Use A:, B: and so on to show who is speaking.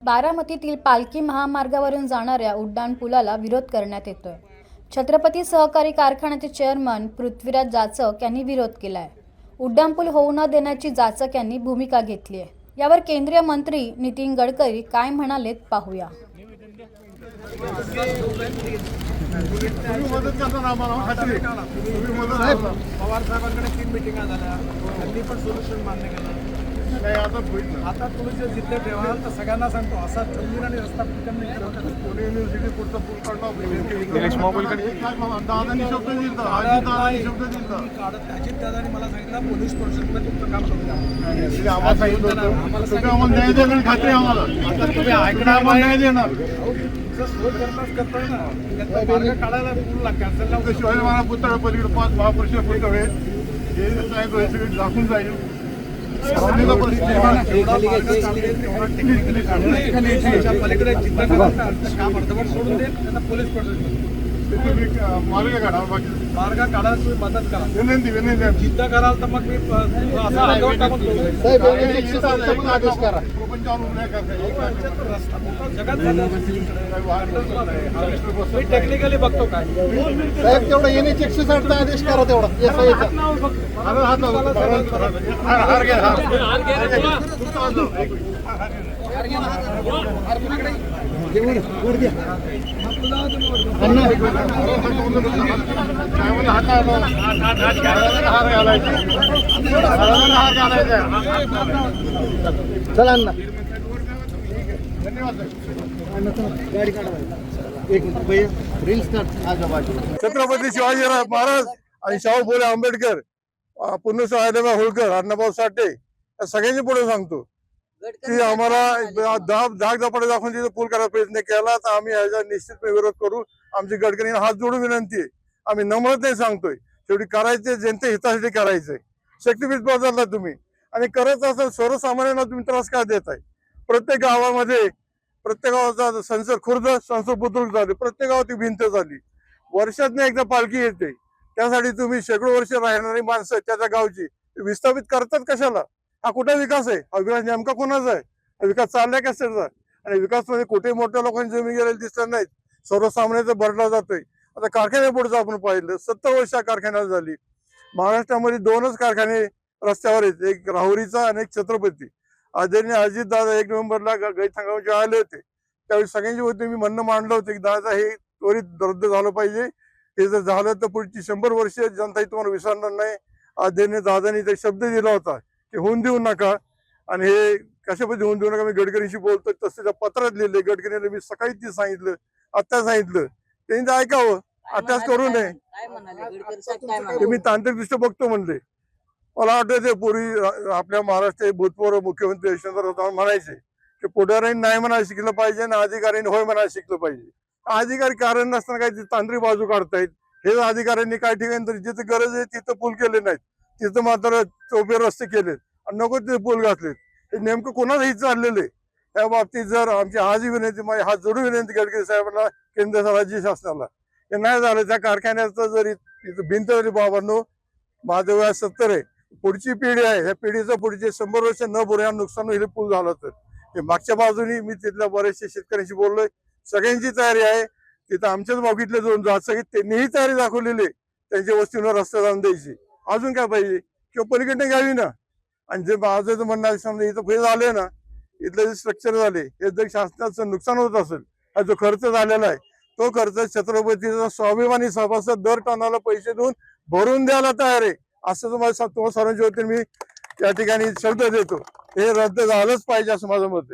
A: बारामतीतील पालखी महामार्गावरून जाणाऱ्या उड्डाणपुलाला विरोध करण्यात येतोय। छत्रपती सहकारी कारखान्याचे चेअरमन पृथ्वीराज जाचक यांनी विरोध केलाय। उड्डाणपूल होऊ न देण्याची जाचक यांनी भूमिका घेतली आहे। यावर केंद्रीय मंत्री नितीन गडकरी काय म्हणालेत पाहूया।
B: पवार साहेबांकडे 3 मीटिंगा झाल्या, त्यांनी पण सोल्युशन मान्य केलं नाही। आता तुम्ही जे जिद्द ठेवाल तर सगळ्यांना सांगतो, असा जमीन आणि रस्ता पुढे युनिव्हर्सिटी पुढचा पूल काढणार अजितदादांनी मला सांगितलं पोलीस प्रोटेक्शनमध्ये तुमचं काम करून द्या। तुम्ही ऐकणार सोय करताच करताय ना, मार्ग काढायला पूल कॅन्सल
C: शिवाजी महाराज पुतळा पलीकडे 5 महापुरुष पुतळे हे दाखवून जाईल।
B: पलीकडे जिद्द काम अर्धवट सोडून देईल, त्यांना पोलीस प्रोटेक्शन
C: मार्ग काढा,
B: मार्ग काढायला तुम्ही मदत करा,
C: विनंती
B: जिद्द कराल तर मग मी असं अर्धवट कामच करू।
C: आदेश करा,
B: रस्ता मोठा जगात मी टेक्निकली बघतो काय
C: साहेब, तेवढा येण्याची 160 आदेश करा तेवढा। चला ना, गाडी काढा, एक minute reel start. Chhatrapati Shivaji Maharaj आणि शाहू फुले आंबेडकर, पुण्यश्री अहिल्याबाई होळकर, अण्णाभाऊ साठे या सगळ्यांनी पुढे सांगतो की आम्हाला धाकधपडे दाखवून तिथे पूल करायचा प्रयत्न केला तर आम्ही याचा निश्चितपणे विरोध करू। आमची गडकरींना हात जोडून विनंती आहे, आम्ही नम्रतेने सांगतोय शेवटी करायचे जनते हितासाठी करायचंय। शक्तीपीठ बदलला तुम्ही आणि करत असेल सर्वसामान्यांना तुम्ही त्रास का देताय? प्रत्येक गावामध्ये, प्रत्येक गावाचा संसद खुर्द संसद बुद्रुक झाले, प्रत्येक गावात भिंत झाली, वर्षातनं एकदा पालखी येते, त्यासाठी तुम्ही शेकडो वर्ष राहणारी माणसं त्याच्या गावची विस्थापित करतात कशाला? हा कुठे विकास आहे? हा विकास नेमका कोणाचा आहे? हा विकास चाललाय कशाचा? आणि विकास मध्ये कुठे मोठ्या लोकांनी जमीन गेलेली दिसत नाहीत, सर्वसामान्यांचा भरला जातोय। आता कारखान्या पुढचं आपण पाहिलं, 70 वर्ष कारखान्यात झाली। महाराष्ट्रामध्ये 2च कारखाने रस्त्यावर आहेत, एक राहुरीचा आणि एक छत्रपती। आदरणीय अजितदादा 1 नोव्हेंबरला गैरसंघाचे आले होते, त्यावेळी सगळ्यांची वतीने मी म्हणणं मांडलं होतं की दादा हे त्वरित रद्द झालं पाहिजे। हे जर झालं तर पुढची 100 वर्ष जनता तुम्हाला विसरणार नाही। आदरणीय दादांनी ते शब्द दिला होता की होऊन देऊ नका, आणि हे कशा पद्धतीने होऊन देऊ नका मी गडकरींशी बोलतोय तसं त्या पत्रात लिहिले। गडकरींना मी सकाळी ते सांगितलं, आता सांगितलं, त्यांनी ऐकावं, आताच करू नये। मी तांत्रिकदृष्ट्या बघतो म्हणले। मला आठवते पूर्वी आपल्या महाराष्ट्राचे भूतपूर्व मुख्यमंत्री यशवंतराव म्हणायचे की पुढाऱ्यांनी नाही म्हणायला शिकलं पाहिजे आणि अधिकाऱ्यांनी होय म्हणायला शिकलं पाहिजे। अधिकारी कारण नसताना काही तांत्रिक बाजू काढतायत। हे अधिकाऱ्यांनी काही ठिकाणी तर जिथे गरज आहे तिथं पूल केले नाहीत, तिथं मात्र चौबे रस्ते केलेत आणि नको तिथे पूल घातलेत। हे नेमकं कोणाला हित चाललेलं आहे? त्या बाबतीत जर आमची आजही विनंती, माझी हात जोडून विनंती गडकरी साहेबांना, केंद्र राज्य शासनाला, हे नाही झालं त्या कारखान्याचं जरी भिंत जरी बाबांनो, माझं वय 70 आहे, पुढची पिढी आहे, ह्या पिढीचं पुढचे 100 वर्ष न बुऱ्या नुकसान होईल पूल झालं तर। हे मागच्या बाजूनी मी तिथल्या बरेचशे शेतकऱ्यांशी बोललोय, सगळ्यांची तयारी आहे। तिथं आमच्याच मागितले जाऊन जात सगळे त्यांनीही तयारी दाखवलेली, त्यांच्या वस्तीवर रस्ता जाऊन द्यायची। अजून काय पाहिजे? किंवा पलीकडे घ्यावी ना। आणि जे माझं म्हणणं समजा इथं हे झाले ना, इथले जे स्ट्रक्चर झाले, हे जर शासनाचं नुकसान होत असेल, हा जो खर्च झालेला आहे तो खर्च छत्रपतीचा स्वाभिमानी सभासद दर टनाला पैसे देऊन भरून द्यायला तयार आहे, असं तुम्हाला सर्वांच्या वतीने मी या ठिकाणी शब्द देतो। हे रद्द झालंच पाहिजे असं माझं मत आहे।